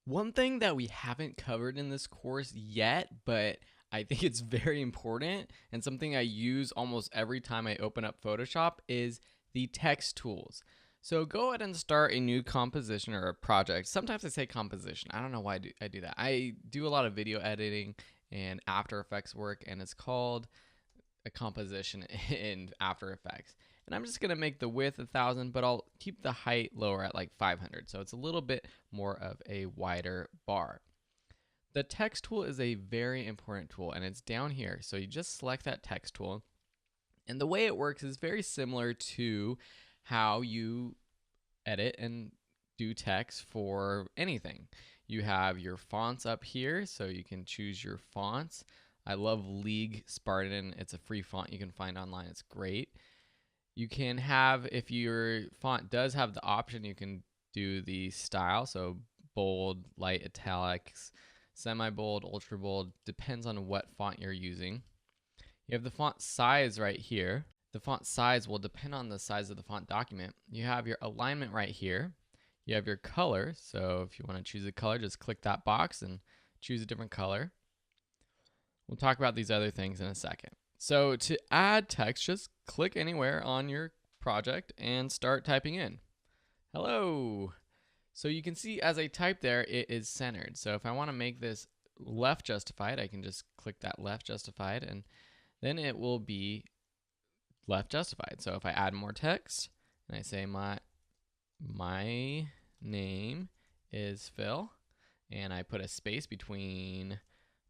One thing that we haven't covered in this course yet, but I think it's very important and something I use almost every time I open up Photoshop is the text tools. So go ahead and start a new composition or a project. Sometimes I say composition. I don't know why I do that. I do a lot of video editing and After Effects work, and it's called a composition in After Effects. And I'm just gonna make the width 1,000, but I'll keep the height lower at like 500. So it's a little bit more of a wider bar. The text tool is a very important tool and it's down here. So you just select that text tool. And the way it works is very similar to how you edit and do text for anything. You have your fonts up here, so you can choose your fonts. I love League Spartan. It's a free font you can find online. It's great. You can have, if your font does have the option, you can do the style. So bold, light italics, semi-bold, ultra bold, depends on what font you're using. You have the font size right here. The font size will depend on the size of the font document. You have your alignment right here. You have your color. So if you want to choose a color, just click that box and choose a different color. We'll talk about these other things in a second. So to add text, just click anywhere on your project and start typing in. Hello. So you can see as I type there, it is centered. So if I want to make this left justified, I can just click that left justified and then it will be left justified. So if I add more text and I say my name is Phil and I put a space between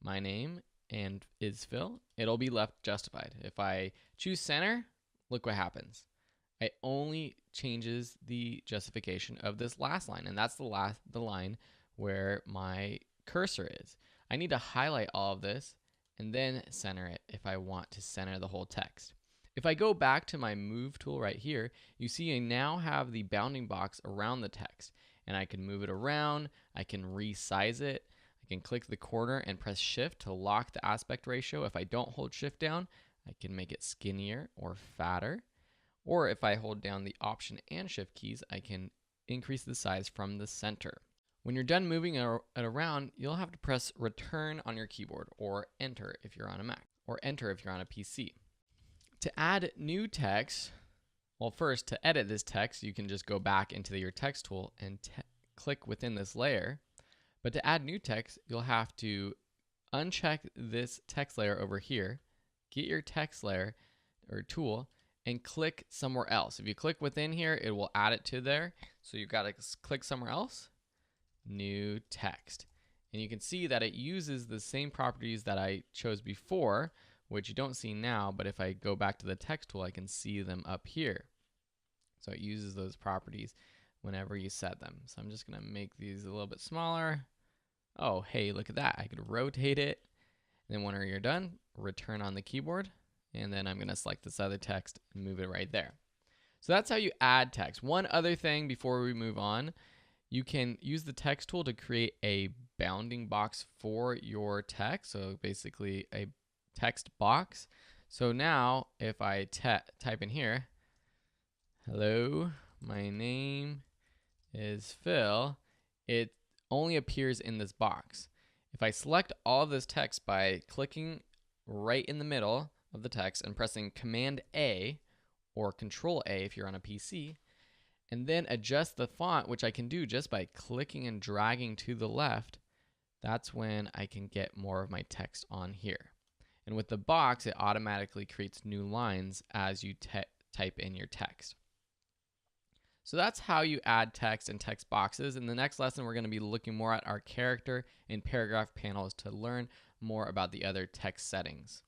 my name and is Phil, it'll be left justified. If I choose center, look what happens. It only changes the justification of this last line, and that's the line where my cursor is. I need to highlight all of this and then center it if I want to center the whole text. If I go back to my move tool right here, you see I now have the bounding box around the text, and I can move it around, I can resize it, I can click the corner and press shift to lock the aspect ratio. If I don't hold shift down, I can make it skinnier or fatter. Or if I hold down the option and shift keys, I can increase the size from the center. When you're done moving it around, you'll have to press return on your keyboard or enter if you're on a Mac or enter if you're on a PC. To add new text, well, first to edit this text, you can just go back into your text tool and click within this layer. But to add new text, you'll have to uncheck this text layer over here, get your text layer or tool, and click somewhere else. If you click within here, it will add it to there. So you've got to click somewhere else, new text. And you can see that it uses the same properties that I chose before, which you don't see now, but if I go back to the text tool, I can see them up here. So it uses those properties whenever you set them. So I'm just gonna make these a little bit smaller. Oh, hey, look at that. I could rotate it. And then when you're done, return on the keyboard. And then I'm gonna select this other text and move it right there. So that's how you add text. One other thing before we move on, you can use the text tool to create a bounding box for your text. So basically a text box. So now if I type in here, hello, my name is Phil, it only appears in this box. If I select all of this text by clicking right in the middle of the text and pressing Command A or Control A if you're on a PC, and then adjust the font, which I can do just by clicking and dragging to the left, that's when I can get more of my text on here. And with the box, it automatically creates new lines as you type in your text. So that's how you add text and text boxes. In the next lesson, we're going to be looking more at our character and paragraph panels to learn more about the other text settings.